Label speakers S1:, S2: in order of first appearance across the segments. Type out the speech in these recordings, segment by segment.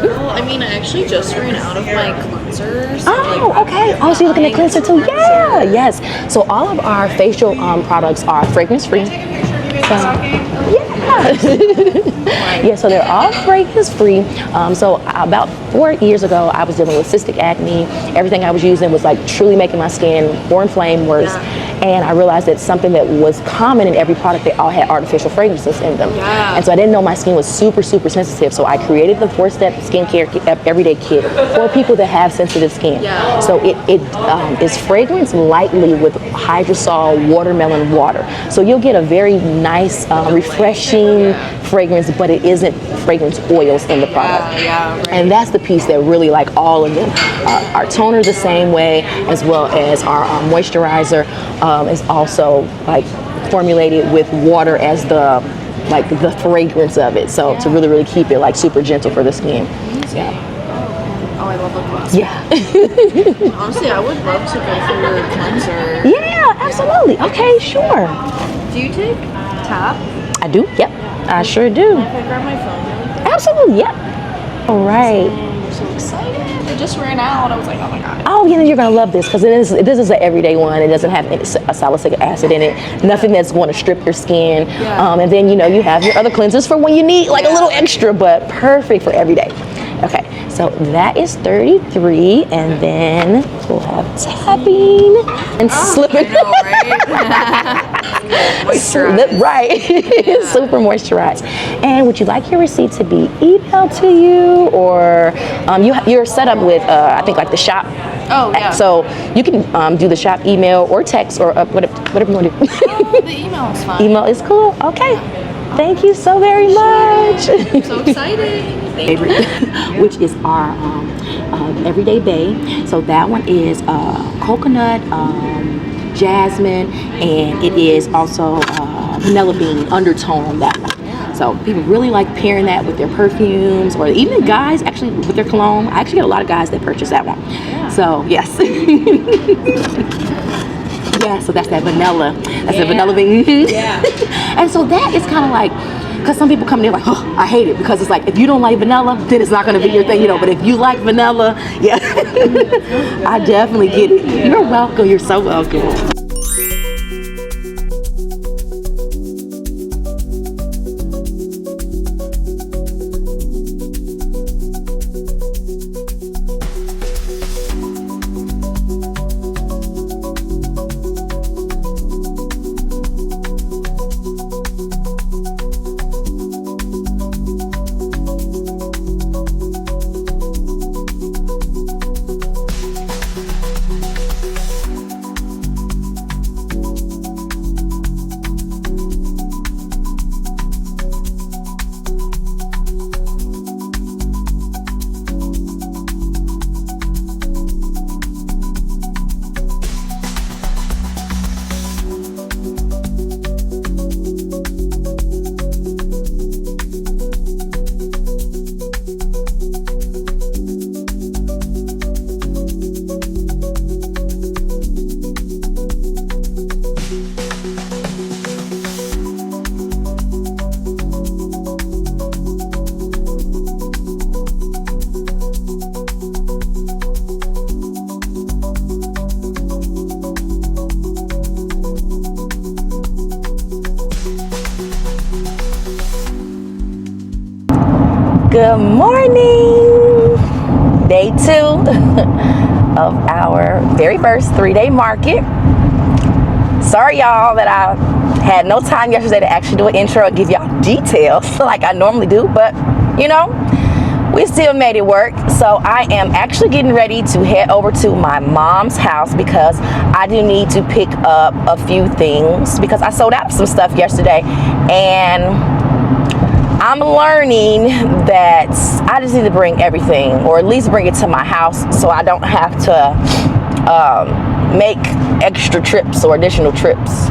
S1: Well, I mean, I actually just ran out of my cleanser. So
S2: Oh, okay. Oh, so you're looking at cleanser too? Yeah, yes. So all of our facial products are fragrance free. Yeah, so they're all fragrance free. So about 4 years ago, I was dealing with cystic acne. Everything I was using was like truly making my skin more inflamed, worse. And I realized that something that was common in every product, they all had artificial fragrances in them. And so I didn't know my skin was super, super sensitive. So I created the 4-step skincare everyday kit for people that have sensitive skin. So it is fragrance lightly with hydrosol watermelon water. So you'll get a very nice, refreshing fragrance, but it isn't fragrance oils in the product. And that's the piece that really, like all of them. Our toner the same way, as well as our moisturizer is also like formulated with water as the fragrance of it. So to really, really keep it like super gentle for the skin.
S1: Oh, I love the cleanser.
S2: Yeah.
S1: Honestly, I would love to go for your cleanser.
S2: Yeah, absolutely. Okay, sure.
S1: Do you take tap?
S2: I do. Yep. I sure do.
S1: If I grab my phone really quick.
S2: Absolutely. Yep. All right.
S1: I'm so excited. It just ran out. I was like, oh my god.
S2: Oh, yeah, then you're gonna love this because this is an everyday one. It doesn't have any salicylic acid in it. Nothing that's going to strip your skin. And then you have your other cleansers for when you need like a little extra, but perfect for every day. Okay, so that is 33, and then we'll have tapping and slipping.
S1: I know, right? Moisturized.
S2: Right. Super moisturized. And would you like your receipt to be emailed to you, or you're set up with I think like the shop.
S1: Oh yeah.
S2: So you can do the shop email or text or whatever you want to do.
S1: The email is fine.
S2: Email is cool. Okay. Thank you so very much.
S1: I'm so excited.
S2: Favorite, which is our Everyday Bay. So that one is coconut, jasmine, and it is also vanilla bean undertone on that one. So people really like pairing that with their perfumes, or even guys actually with their cologne. I actually get a lot of guys that purchase that one. So yes. Yeah, so that's that vanilla. That's the vanilla bean. And so that is kind of like, because some people come in there like, oh, I hate it, because it's like, if you don't like vanilla, then it's not going to be your thing, but if you like vanilla, I definitely get it. You're welcome. You're so welcome. Good morning. Day 2 of our very first 3-day market. Sorry y'all that I had no time yesterday to actually do an intro and give y'all details like I normally do, but we still made it work. So I am actually getting ready to head over to my mom's house because I do need to pick up a few things because I sold out some stuff yesterday, and I'm learning that I just need to bring everything, or at least bring it to my house, so I don't have to make extra trips or additional trips.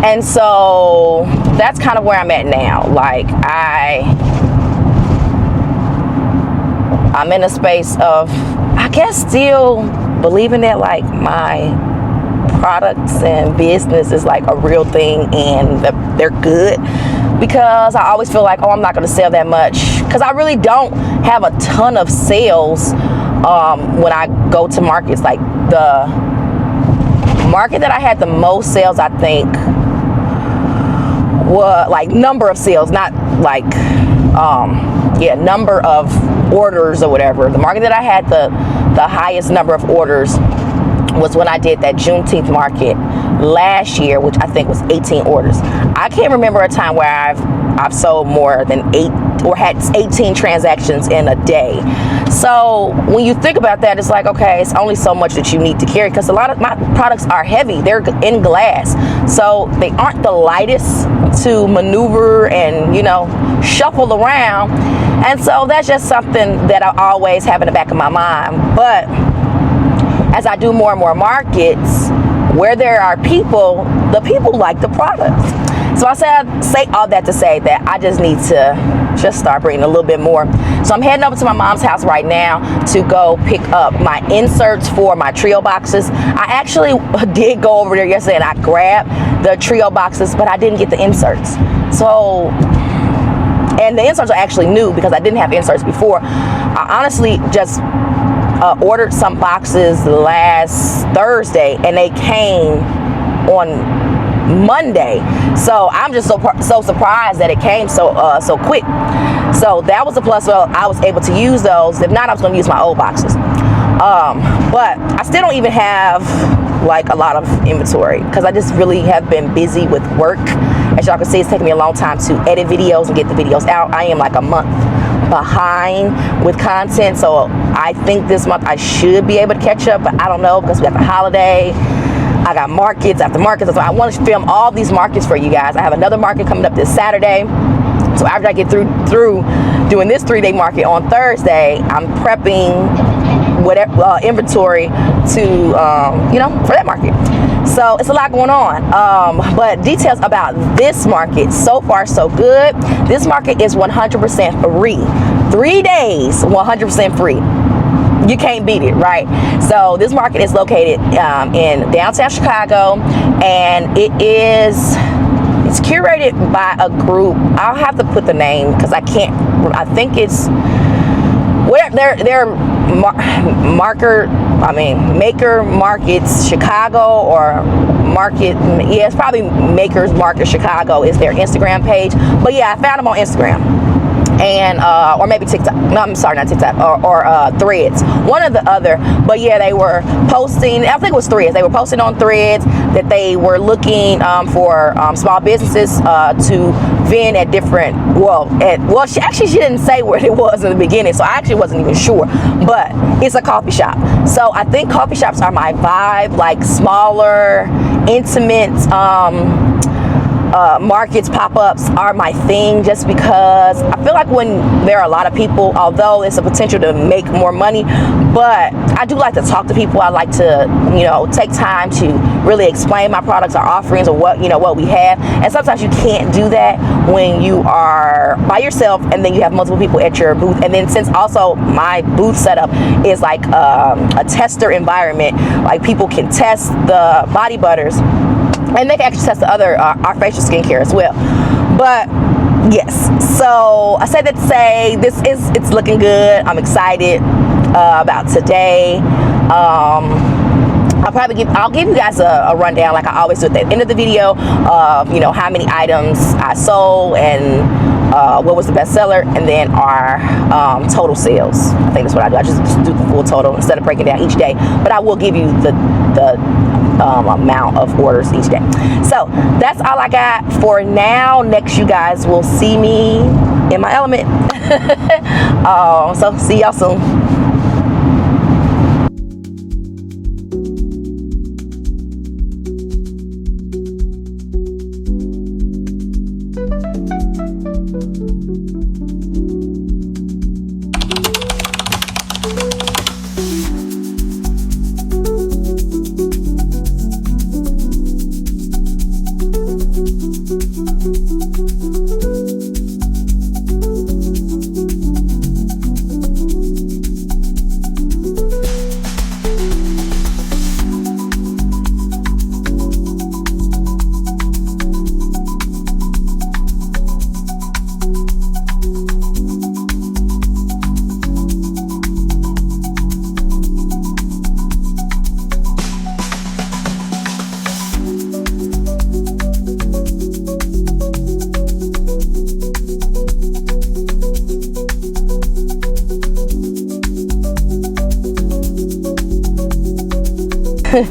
S2: And so that's kind of where I'm at now. Like I'm in a space of, I guess, still believing that like my products and business is like a real thing and they're good, because I always feel like, oh, I'm not going to sell that much, because I really don't have a ton of sales when I go to markets. Like the market that I had the most sales, I think, was like number of sales, not like number of orders or whatever. The market that I had the highest number of orders was when I did that Juneteenth market last year, which I think was 18 orders. I can't remember a time where I've sold more than 8 or had 18 transactions in a day. So when you think about that, it's like, okay, it's only so much that you need to carry, because a lot of my products are heavy. They're in glass, so they aren't the lightest to maneuver and, you know, shuffle around. And so that's just something that I always have in the back of my mind. But as I do more and more markets where there are people, the people like the products. So I say all that to say that I just need to just start bringing a little bit more. So I'm heading over to my mom's house right now to go pick up my inserts for my trio boxes. I actually did go over there yesterday and I grabbed the trio boxes, but I didn't get the inserts. So, and the inserts are actually new because I didn't have inserts before. I honestly just ordered some boxes last Thursday and they came on Monday. So I'm just so surprised that it came so quick. So that was a plus. Well, I was able to use those. If not, I was going to use my old boxes. But I still don't even have like a lot of inventory because I just really have been busy with work. As y'all can see, it's taking me a long time to edit videos and get the videos out. I am like a month behind with content, so I think this month I should be able to catch up, but I don't know because we got the holiday. I got markets after markets, so I want to film all these markets for you guys. I have another market coming up this Saturday. So after I get through doing this 3-day market on Thursday, I'm prepping whatever inventory to for that market. So it's a lot going on. But details about this market, so far so good. This market is 100% free. 3 days, 100% free. You can't beat it, right? So this market is located in downtown Chicago, and it's curated by a group. I'll have to put the name because I can't. I think it's they're Maker Markets Chicago or Market. Yeah, it's probably Makers Market Chicago is their Instagram page. But yeah, I found them on Instagram. And or maybe TikTok. No, I'm sorry, not TikTok. Or Threads. One or the other. But yeah, they were posting. I think it was Threads. They were posting on Threads that they were looking for small businesses to vend at different. She didn't say where it was in the beginning, so I actually wasn't even sure. But it's a coffee shop. So I think coffee shops are my vibe. Like smaller, intimate. Markets, pop-ups are my thing, just because I feel like when there are a lot of people, although it's a potential to make more money, but I do like to talk to people. I like to, take time to really explain my products, our offerings, or what we have. And sometimes you can't do that when you are by yourself and then you have multiple people at your booth. And then since also my booth setup is like a tester environment, like people can test the body butters. And they can actually test the other, our facial skincare as well. But yes, so I said that to say it's looking good. I'm excited about today. I'll give you guys a rundown like I always do at the end of the video of how many items I sold and what was the best seller, and then our total sales. I think that's what I do. I just do the full total instead of breaking down each day. But I will give you the amount of orders each day. So that's all I got for now. Next, you guys will see me in my element. So see y'all soon.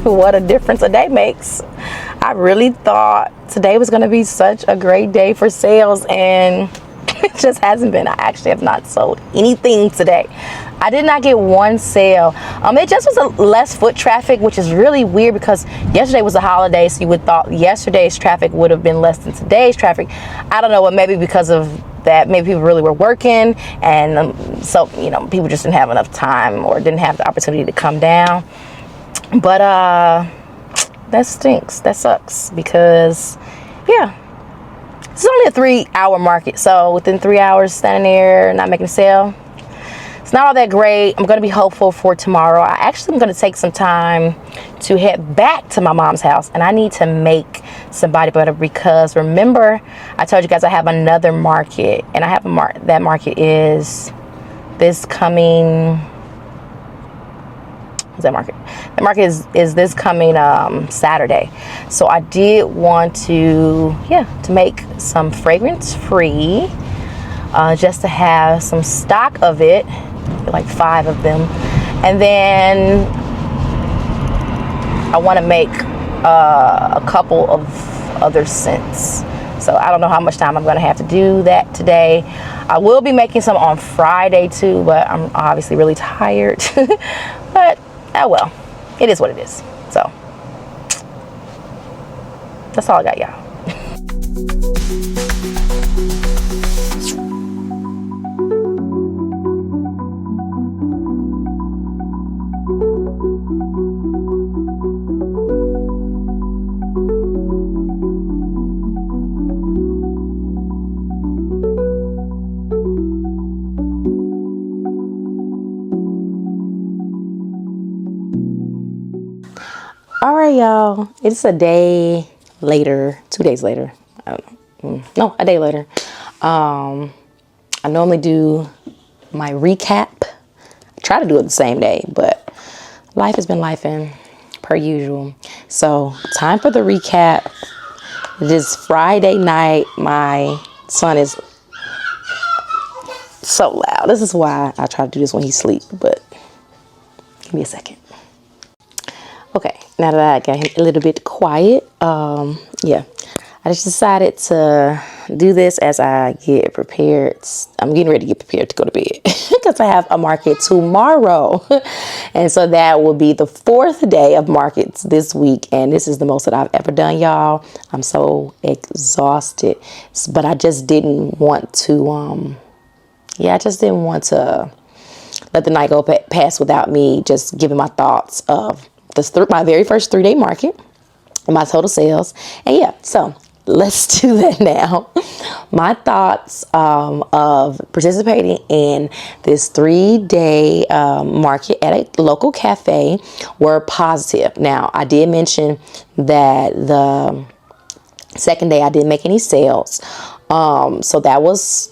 S2: what a difference a day makes. I really thought today was going to be such a great day for sales, and it just hasn't been. I actually have not sold anything today. I did not get one sale. It just was a less foot traffic, which is really weird because yesterday was a holiday, so you would thought yesterday's traffic would have been less than today's traffic. I don't know, what, maybe because of that, maybe people really were working, and so people just didn't have enough time or didn't have the opportunity to come down. But that stinks. That sucks because it's only a 3-hour market, so within 3 hours standing there not making a sale, it's not all that great. I'm going to be hopeful for tomorrow. I actually am going to take some time to head back to my mom's house, and I need to make some body butter because remember I told you guys I have another market, and I have that market is this coming. What's that market? The market is this coming Saturday. So I did want to make some fragrance free, just to have some stock of it, like 5 of them, and then I want to make a couple of other scents. So I don't know how much time I'm going to have to do that today. I will be making some on Friday too, but I'm obviously really tired. But oh well, it is what it is. So that's all I got, y'all. All right, y'all. It's a day later, 2 days later. I don't know. No, a day later. I normally do my recap. I try to do it the same day, but life has been lifing per usual. So time for the recap. It is Friday night. My son is so loud. This is why I try to do this when he's asleep, but give me a second. Okay, now that I got him a little bit quiet, I just decided to do this as I get prepared. I'm getting ready to get prepared to go to bed because I have a market tomorrow. And so that will be the 4th day of markets this week. And this is the most that I've ever done, y'all. I'm so exhausted, but I just didn't want to, let the night go past without me just giving my thoughts of my very first 3-day market and my total sales. And so let's do that now. My thoughts of participating in this 3-day market at a local cafe were positive. Now, I did mention that the second day I didn't make any sales. So that was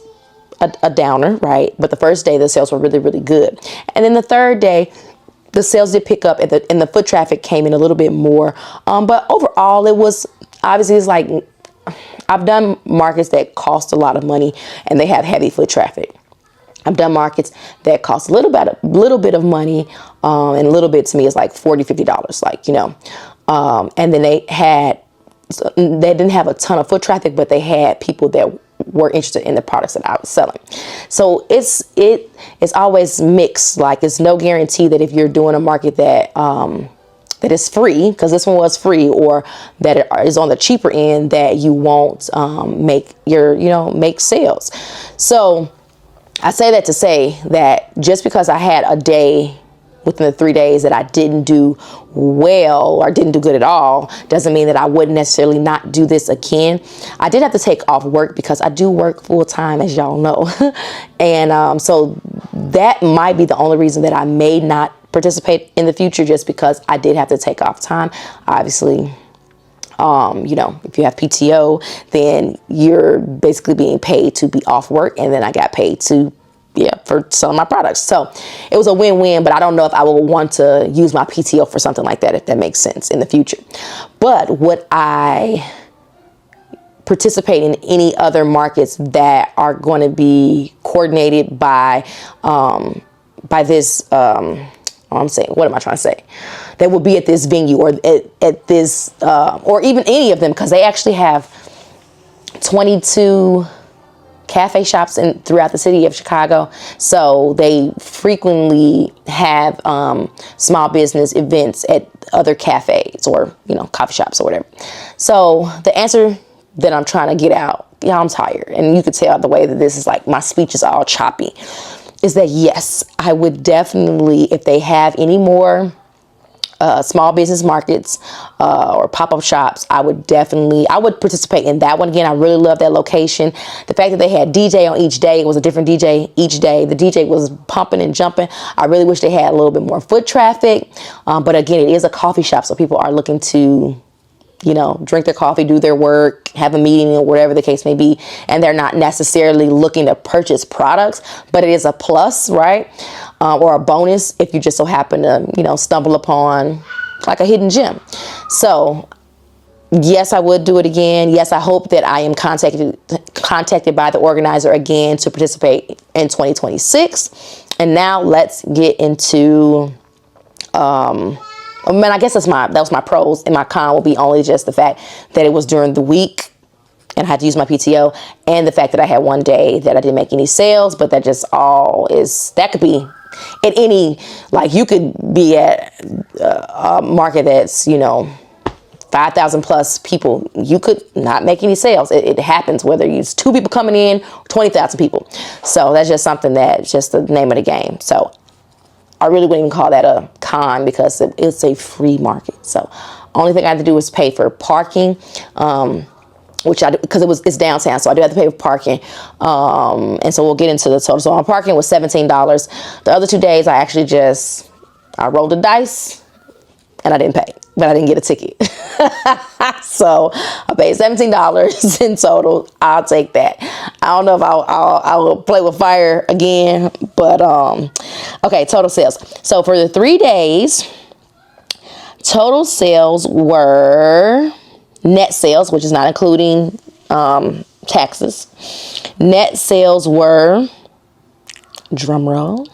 S2: a downer, right? But the first day the sales were really, really good. And then the third day, the sales did pick up and the foot traffic came in a little bit more. But overall, it was obviously, it's like I've done markets that cost a lot of money and they have heavy foot traffic. I've done markets that cost a little bit of money, and a little bit to me is like $40, $50, and then they didn't have a ton of foot traffic, but they had people that were interested in the products that I was selling. So it's always mixed. Like, it's no guarantee that if you're doing a market that is free, because this one was free, or that it is on the cheaper end, that you won't make sales. So I say that to say that just because I had a day within the 3 days that I didn't do well or didn't do good at all doesn't mean that I wouldn't necessarily not do this again. I did have to take off work because I do work full time, as y'all know. And so that might be the only reason that I may not participate in the future, just because I did have to take off time. Obviously, if you have PTO, then you're basically being paid to be off work, and then I got paid for selling my products. So it was a win-win, but I don't know if I would want to use my PTO for something like that, if that makes sense, in the future. But would I participate in any other markets that are going to be coordinated by this, oh I'm saying, what am I trying to say? That would be at this venue or at this, or even any of them, because they actually have 22 cafe shops throughout the city of Chicago. So they frequently have small business events at other cafes or, coffee shops or whatever. So the answer that I'm trying to get out, I'm tired. And you could tell the way that this is like, my speech is all choppy, is that yes, I would definitely, if they have any more small business markets or pop-up shops, I would participate in that one. Again, I really love that location. The fact that they had DJ on each day, it was a different DJ each day. The DJ was pumping and jumping. I really wish they had a little bit more foot traffic. But again, it is a coffee shop, so people are looking to, drink their coffee, do their work, have a meeting or whatever the case may be. And they're not necessarily looking to purchase products, but it is a plus, right? Or a bonus if you just so happen to, stumble upon like a hidden gem. So yes, I would do it again. Yes, I hope that I am contacted by the organizer again to participate in 2026. And now let's get into, I guess that was my pros, and my con will be only just the fact that it was during the week and I had to use my PTO, and the fact that I had one day that I didn't make any sales, but that could be at any, like you could be at a market that's, 5,000 plus people. You could not make any sales. It happens whether it's 2 people coming in or 20,000 people. So that's just something that's just the name of the game. So I really wouldn't even call that a con because it's a free market. So only thing I had to do was pay for parking, which I do because it's downtown. So I do have to pay for parking. And so we'll get into the total. So my parking was $17. The other 2 days I rolled the dice and I didn't pay, but I didn't get a ticket. So I paid $17 in total. I'll take that. I don't know if I will play with fire again, but okay, total sales. So for the 3 days, total sales were net sales, which is not including taxes. Net sales were, drum roll,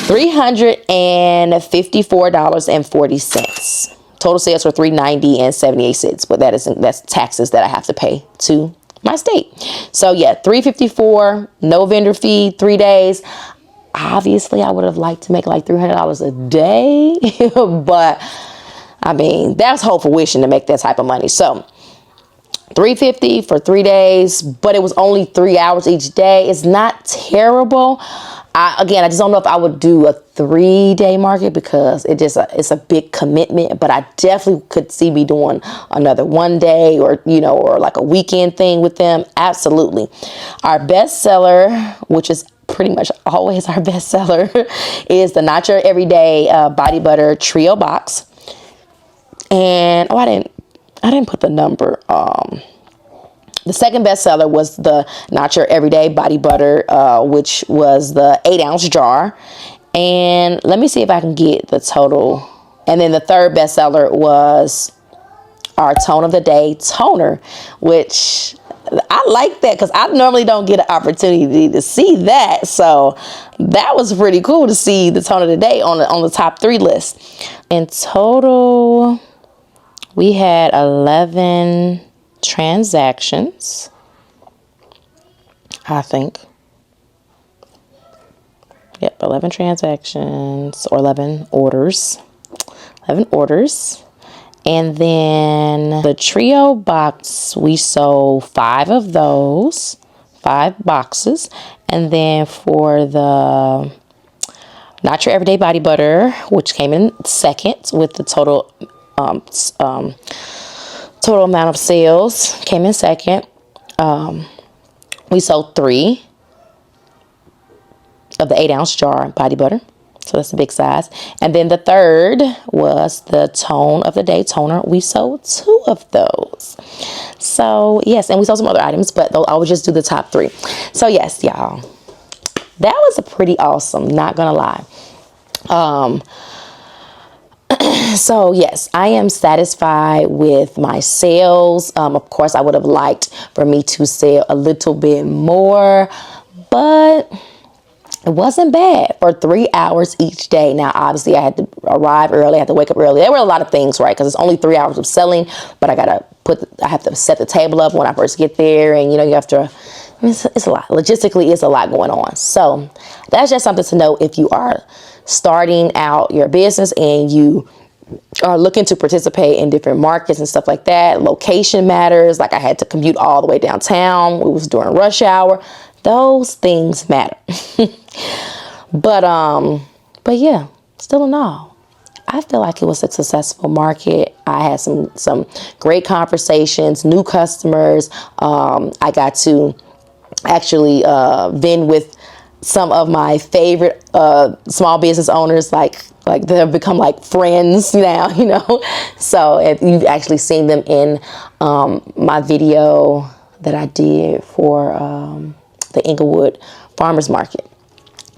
S2: $354.40. Total sales were $390.78, but that's taxes that I have to pay to my state. So yeah, $354, no vendor fee, 3 days. Obviously, I would have liked to make like $300 a day, but I mean, that's hopeful wishing to make that type of money. So $350 for 3 days, but it was only 3 hours each day. It's not terrible. I just don't know if I would do a 3-day market because it's a big commitment, but I definitely could see me doing another 1 day or like a weekend thing with them. Absolutely. Our best seller, which is pretty much always our best seller, is the Not Your Everyday Body Butter Trio Box. And I didn't put the number. The second best seller was the Not Your Everyday Body Butter, which was the 8-ounce jar. And let me see if I can get the total. And then the third best seller was our Tone of the Day toner, which I like that because I normally don't get an opportunity to see that. So that was pretty cool to see the Tone of the Day on the top 3 list. In total, we had 11 transactions, I think. Yep, 11 transactions or 11 orders. 11 orders. And then the trio box, we sold 5 of those, 5 boxes. And then for the Not Your Everyday Body Butter, which came in second with the total amount of sales, came in second. We sold 3 of the 8-ounce jar body butter. So that's a big size. And then the third was the Tone of the Day toner. We sold 2 of those. So yes, and we sold some other items, but I would just do the top 3. So yes, y'all, that was a pretty awesome, not gonna lie. So yes, I am satisfied with my sales. Of course, I would have liked for me to sell a little bit more, but it wasn't bad for 3 hours each day. Now, obviously, I had to arrive early. I had to wake up early. There were a lot of things, right? Because it's only 3 hours of selling, but I have to set the table up when I first get there. And, you have to, it's a lot. Logistically, it's a lot going on. So that's just something to know if you are starting out your business and you are looking to participate in different markets and stuff like that. Location matters. Like I had to commute all the way downtown. It was during rush hour. Those things matter. But yeah, still in all, I feel like it was a successful market. I had some great conversations, new customers. I got to actually vend with some of my favorite small business owners, like they have become like friends now, So if you've actually seen them in my video that I did for the Inglewood Farmers Market,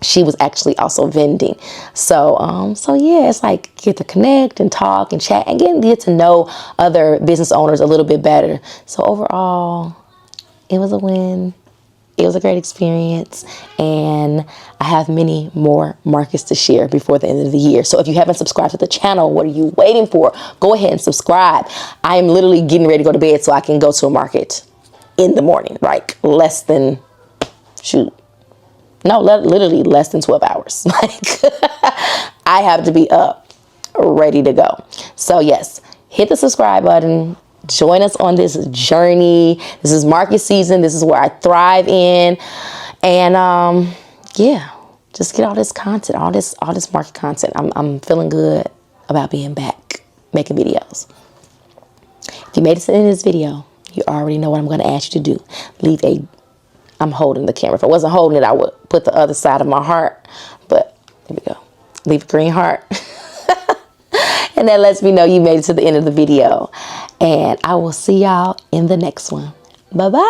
S2: she was actually also vending. So yeah, it's like get to connect and talk and chat and get to know other business owners a little bit better. So overall, it was a win. It was a great experience, and I have many more markets to share before the end of the year. So if you haven't subscribed to the channel, what are you waiting for? Go ahead and subscribe. I am literally getting ready to go to bed so I can go to a market in the morning, like literally less than 12 hours. Like I have to be up, ready to go. So yes, hit the subscribe button. Join us on this journey. This is market season. This is where I thrive in. And yeah, just get all this content, all this market content. I'm feeling good about being back making videos. If you made it to the end of this video, you already know what I'm going to ask you to do. I'm holding the camera. If I wasn't holding it, I would put the other side of my heart. But here we go. Leave a green heart. And that lets me know you made it to the end of the video. And I will see y'all in the next one. Bye-bye.